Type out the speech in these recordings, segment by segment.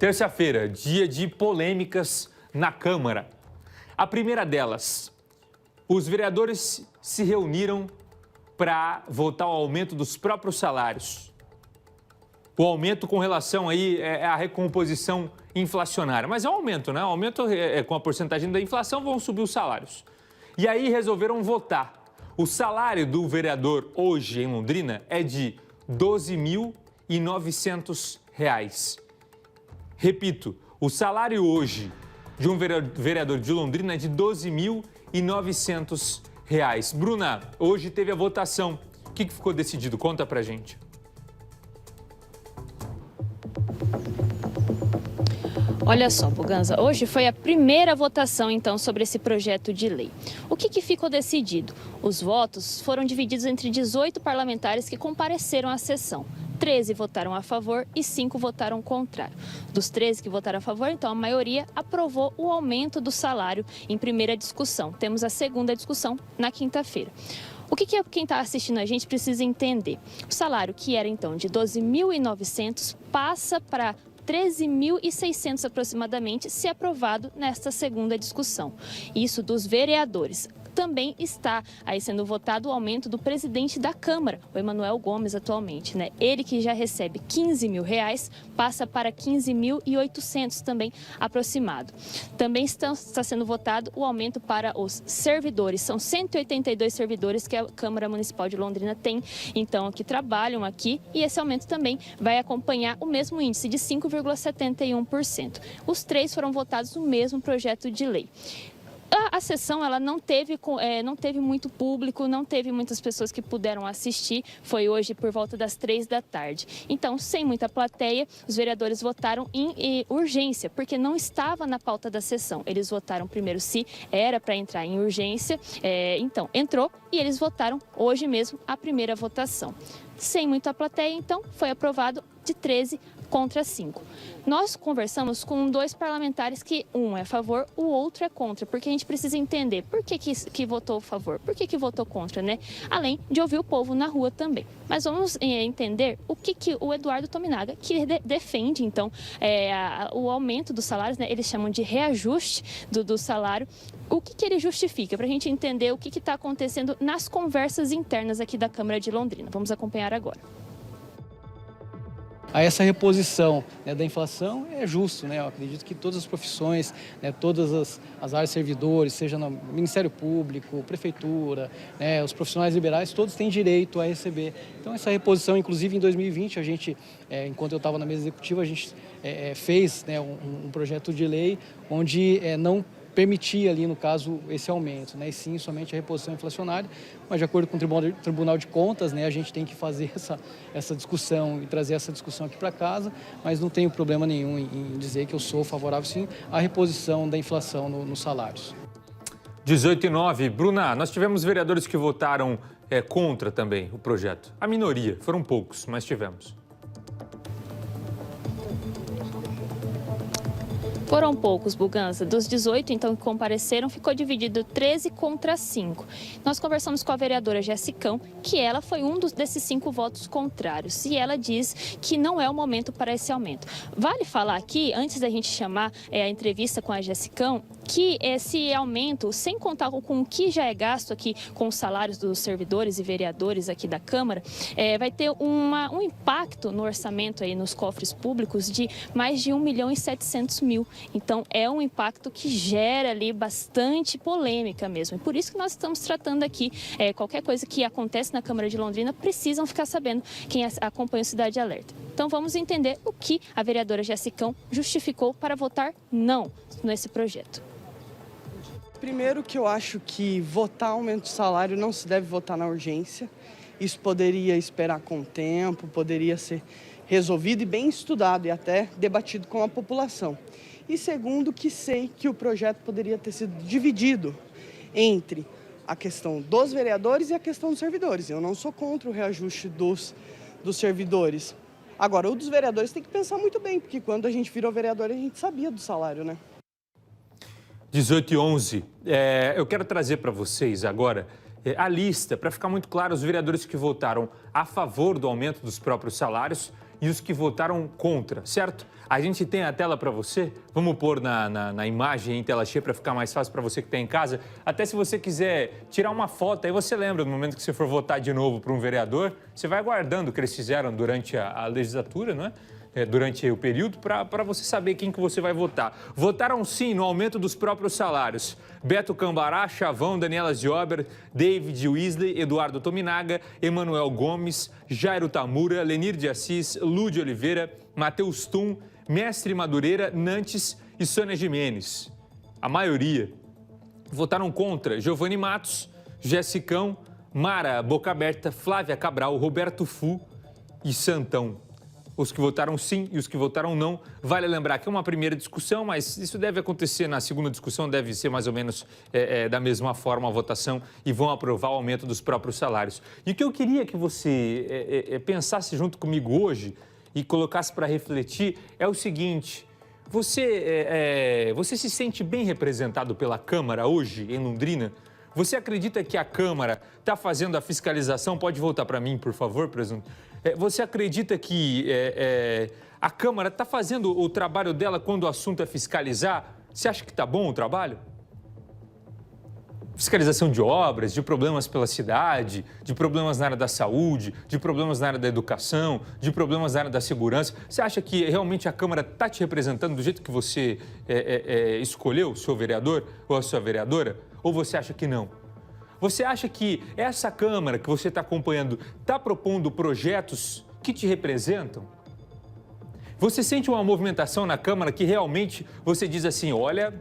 Terça-feira, dia de polêmicas na Câmara. A primeira delas, os vereadores se reuniram para votar o aumento dos próprios salários. O aumento com relação aí à recomposição inflacionária. Mas é um aumento, né? O aumento com a porcentagem da inflação vão subir os salários. E aí resolveram votar. O salário do vereador hoje em Londrina é de R$ 12.900. Repito, o salário hoje de um vereador de Londrina é de R$ 12.900. Bruna, hoje teve a votação. O que ficou decidido? Conta pra gente. Olha só, Buganza, hoje foi a primeira votação, então, sobre esse projeto de lei. O que ficou decidido? Os votos foram divididos entre 18 parlamentares que compareceram à sessão. 13 votaram a favor e 5 votaram contrário. Dos 13 que votaram a favor, então, a maioria aprovou o aumento do salário em primeira discussão. Temos a segunda discussão na quinta-feira. O que quem está assistindo a gente precisa entender? O salário, que era, então, de R$ 12.900, passa para 13.600 aproximadamente, se aprovado nesta segunda discussão. Isso dos vereadores. Também está aí sendo votado o aumento do presidente da Câmara, o Emanuel Gomes, atualmente, né? Ele, que já recebe R$ 15.000, passa para R$ 15.800 também aproximado. Também está sendo votado o aumento para os servidores. São 182 servidores que a Câmara Municipal de Londrina tem, então, que trabalham aqui, e esse aumento também vai acompanhar o mesmo índice de 5,71%. Os três foram votados no mesmo projeto de lei. A sessão ela não teve muito público, não teve muitas pessoas que puderam assistir, foi hoje por volta das 3 da tarde. Então, sem muita plateia, os vereadores votaram em urgência, porque não estava na pauta da sessão. Eles votaram primeiro se era para entrar em urgência, então entrou, e eles votaram hoje mesmo a primeira votação. Sem muita plateia, então, foi aprovado de 13 contra 5. Nós conversamos com 2 parlamentares que um é a favor, o outro é contra, porque a gente precisa entender por que votou a favor, por que votou contra, né? Além de ouvir o povo na rua também. Mas vamos entender o que o Eduardo Tominaga, que defende, então, o aumento dos salários, né? Eles chamam de reajuste do salário. O que ele justifica, para a gente entender o que está acontecendo nas conversas internas aqui da Câmara de Londrina. Vamos acompanhar agora. A essa reposição, né, da inflação é justo, né? Eu acredito que todas as profissões, né, todas as áreas servidores, seja no Ministério Público, Prefeitura, né, os profissionais liberais, todos têm direito a receber. Então, essa reposição, inclusive em 2020, a gente, enquanto eu estava na mesa executiva, a gente fez, né, um projeto de lei onde não permitia ali, no caso, esse aumento, né? E sim, somente a reposição inflacionária, mas de acordo com o Tribunal de Contas, né, a gente tem que fazer essa discussão e trazer essa discussão aqui para casa, mas não tenho problema nenhum em dizer que eu sou favorável, sim, à reposição da inflação nos salários. 18:09. Bruna, nós tivemos vereadores que votaram contra também o projeto. A minoria, foram poucos, mas tivemos. Foram poucos, Buganza. Dos 18, então, que compareceram, ficou dividido 13 contra 5. Nós conversamos com a vereadora Jessicão, que ela foi um desses 5 votos contrários. E ela diz que não é o momento para esse aumento. Vale falar aqui, antes da gente chamar a entrevista com a Jessicão, que esse aumento, sem contar com o que já é gasto aqui com os salários dos servidores e vereadores aqui da Câmara, vai ter um impacto no orçamento, aí, nos cofres públicos, de mais de R$ 1.700.000. Então, é um impacto que gera ali bastante polêmica mesmo. E por isso que nós estamos tratando aqui, qualquer coisa que acontece na Câmara de Londrina, precisam ficar sabendo quem acompanha o Cidade Alerta. Então, vamos entender o que a vereadora Jessicão justificou para votar não nesse projeto. Primeiro que eu acho que votar aumento de salário não se deve votar na urgência. Isso poderia esperar com o tempo, poderia ser resolvido e bem estudado e até debatido com a população. E segundo, que sei que o projeto poderia ter sido dividido entre a questão dos vereadores e a questão dos servidores. Eu não sou contra o reajuste dos servidores. Agora, o dos vereadores tem que pensar muito bem, porque quando a gente virou vereador, a gente sabia do salário, né? 18:11. Eu quero trazer para vocês agora a lista, para ficar muito claro, os vereadores que votaram a favor do aumento dos próprios salários e os que votaram contra, certo? A gente tem a tela para você, vamos pôr na imagem em tela cheia para ficar mais fácil para você que está em casa. Até se você quiser tirar uma foto, aí você lembra, no momento que você for votar de novo para um vereador, você vai guardando o que eles fizeram durante a legislatura, não é? Durante o período, para você saber quem que você vai votar. Votaram sim no aumento dos próprios salários. Beto Cambará, Chavão, Daniela Ziober, David Weasley, Eduardo Tominaga, Emanuel Gomes, Jairo Tamura, Lenir de Assis, Lúde Oliveira, Matheus Tum, Mestre Madureira, Nantes e Sônia Gimenez. A maioria. Votaram contra Giovanni Matos, Jessicão, Mara Boca Aberta, Flávia Cabral, Roberto Fu e Santão. Os que votaram sim e os que votaram não. Vale lembrar que é uma primeira discussão, mas isso deve acontecer na segunda discussão, deve ser mais ou menos da mesma forma a votação e vão aprovar o aumento dos próprios salários. E o que eu queria que você pensasse junto comigo hoje e colocasse para refletir é o seguinte: você se sente bem representado pela Câmara hoje em Londrina? Você acredita que a Câmara está fazendo a fiscalização? Pode voltar para mim, por favor, presidente. Você acredita que a Câmara está fazendo o trabalho dela quando o assunto é fiscalizar? Você acha que está bom o trabalho? Fiscalização de obras, de problemas pela cidade, de problemas na área da saúde, de problemas na área da educação, de problemas na área da segurança. Você acha que realmente a Câmara está te representando do jeito que você escolheu o seu vereador ou a sua vereadora? Ou você acha que não? Você acha que essa Câmara que você está acompanhando está propondo projetos que te representam? Você sente uma movimentação na Câmara que realmente você diz assim, olha,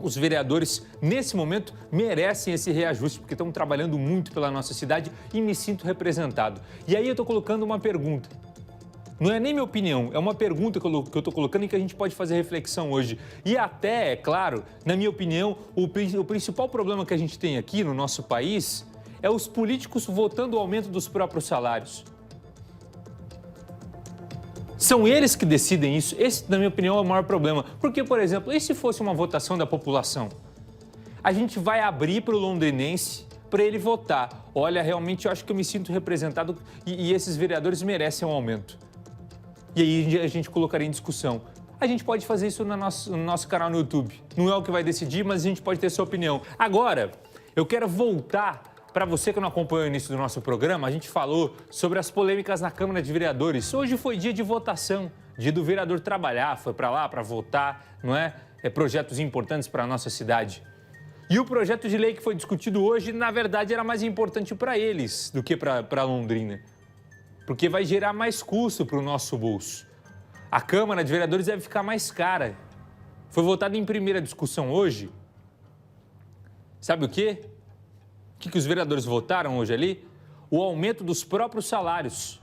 os vereadores nesse momento merecem esse reajuste porque estão trabalhando muito pela nossa cidade e me sinto representado. E aí eu estou colocando uma pergunta. Não é nem minha opinião, é uma pergunta que eu estou colocando e que a gente pode fazer reflexão hoje. E até, é claro, na minha opinião, o principal problema que a gente tem aqui no nosso país é os políticos votando o aumento dos próprios salários. São eles que decidem isso. Esse, na minha opinião, é o maior problema. Porque, por exemplo, e se fosse uma votação da população? A gente vai abrir para o londrinense para ele votar. Olha, realmente eu acho que eu me sinto representado e esses vereadores merecem um aumento. E aí a gente colocaria em discussão. A gente pode fazer isso no nosso canal no YouTube. Não é o que vai decidir, mas a gente pode ter sua opinião. Agora, eu quero voltar para você que não acompanhou o início do nosso programa. A gente falou sobre as polêmicas na Câmara de Vereadores. Hoje foi dia de votação, dia do vereador trabalhar, foi para lá para votar, não é? Projetos importantes para a nossa cidade. E o projeto de lei que foi discutido hoje, na verdade, era mais importante para eles do que para Londrina. Porque vai gerar mais custo para o nosso bolso. A Câmara de Vereadores deve ficar mais cara. Foi votado em primeira discussão hoje. Sabe o quê? O que os vereadores votaram hoje ali? O aumento dos próprios salários.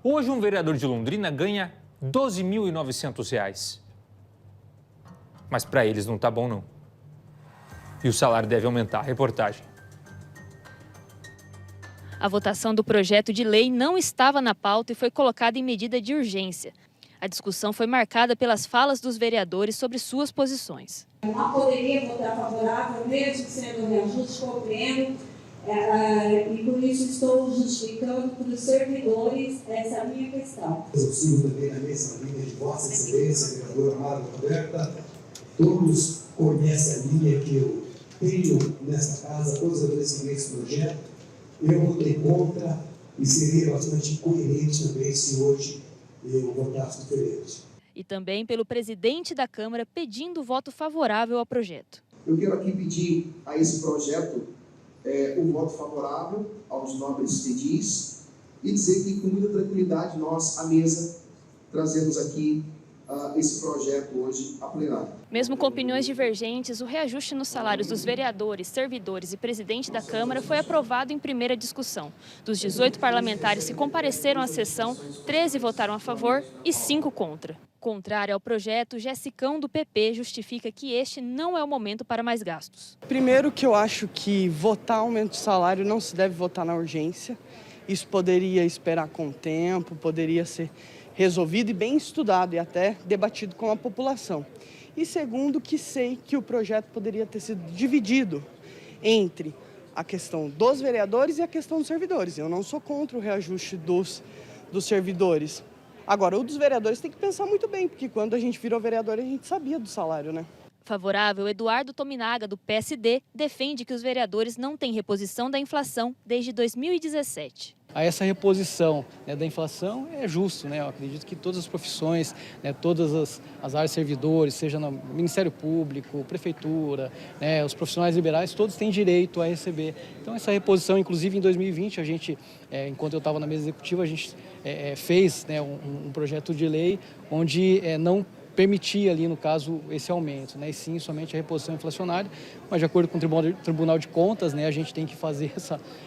Hoje um vereador de Londrina ganha R$ 12.900. Mas para eles não está bom, não. E o salário deve aumentar. Reportagem. A votação do projeto de lei não estava na pauta e foi colocada em medida de urgência. A discussão foi marcada pelas falas dos vereadores sobre suas posições. Eu não poderia votar favorável, mesmo sendo reajuste, compreendo, e por isso estou justificando para os servidores essa minha questão. Eu sigo também na mesma linha de Vossa Excelência, vereadora Mara Roberta. Todos conhecem a linha que eu tenho nessa casa, todos as vezes que esse projeto. Eu votei contra e seria bastante coerente também se hoje eu votasse diferente. E também pelo presidente da Câmara pedindo voto favorável ao projeto. Eu quero aqui pedir a esse projeto o voto favorável aos nobres pedis e dizer que com muita tranquilidade nós, à mesa, trazemos aqui esse projeto hoje a plenário. Mesmo com opiniões divergentes, o reajuste nos salários dos vereadores, servidores e presidente da Câmara foi aprovado em primeira discussão. Dos 18 parlamentares que compareceram à sessão, 13 votaram a favor e 5 contra. Contrário ao projeto, Jessicão do PP justifica que este não é o momento para mais gastos. Primeiro que eu acho que votar aumento de salário não se deve votar na urgência. Isso poderia esperar com o tempo, poderia ser resolvido e bem estudado e até debatido com a população. E segundo, que sei que o projeto poderia ter sido dividido entre a questão dos vereadores e a questão dos servidores. Eu não sou contra o reajuste dos dos servidores. Agora, o dos vereadores tem que pensar muito bem, porque quando a gente virou vereador, a gente sabia do salário, né? Favorável, Eduardo Tominaga, do PSD, defende que os vereadores não têm reposição da inflação desde 2017. Essa reposição, né, da inflação é justo, né? Eu acredito que todas as profissões, né, todas as áreas servidores, seja no Ministério Público, Prefeitura, né, os profissionais liberais, todos têm direito a receber. Então essa reposição, inclusive em 2020, a gente, enquanto eu estava na mesa executiva, a gente fez, né, um projeto de lei onde não permitia ali, no caso, esse aumento, né? E sim, somente a reposição inflacionária, mas de acordo com o Tribunal de Contas, né, a gente tem que fazer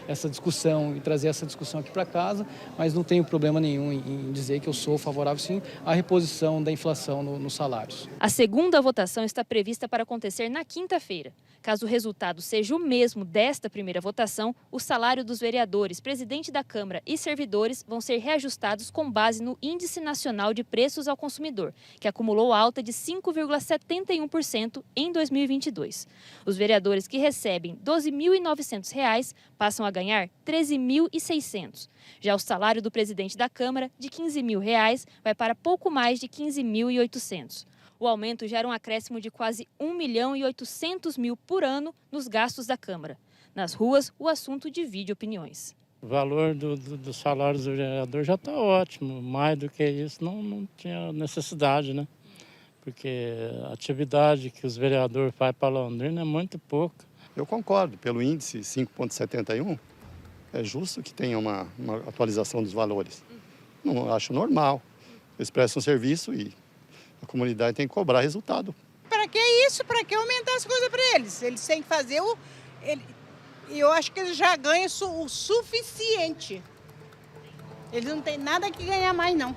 essa discussão e trazer essa discussão aqui para casa, mas não tenho problema nenhum em dizer que eu sou favorável, sim, à reposição da inflação nos salários. A segunda votação está prevista para acontecer na quinta-feira. Caso o resultado seja o mesmo desta primeira votação, o salário dos vereadores, presidente da Câmara e servidores vão ser reajustados com base no Índice Nacional de Preços ao Consumidor, que acumulou alta de 5,71% em 2022. Os vereadores que recebem R$ 12.900 passam a ganhar R$ 13.600. Já o salário do presidente da Câmara, de R$ 15.000, vai para pouco mais de R$ 15.800. O aumento gera um acréscimo de quase R$ 1.800.000 por ano nos gastos da Câmara. Nas ruas, o assunto divide opiniões. O valor do salário do vereador já está ótimo. Mais do que isso, não tinha necessidade, né? Porque a atividade que os vereadores fazem para Londrina é muito pouca. Eu concordo, pelo índice 5,71, é justo que tenha uma atualização dos valores. Não acho normal. Eles prestam serviço e a comunidade tem que cobrar resultado. Para que isso? Para que aumentar as coisas para eles? Eles têm que fazer eu acho que eles já ganham o suficiente. Eles não têm nada que ganhar mais, não.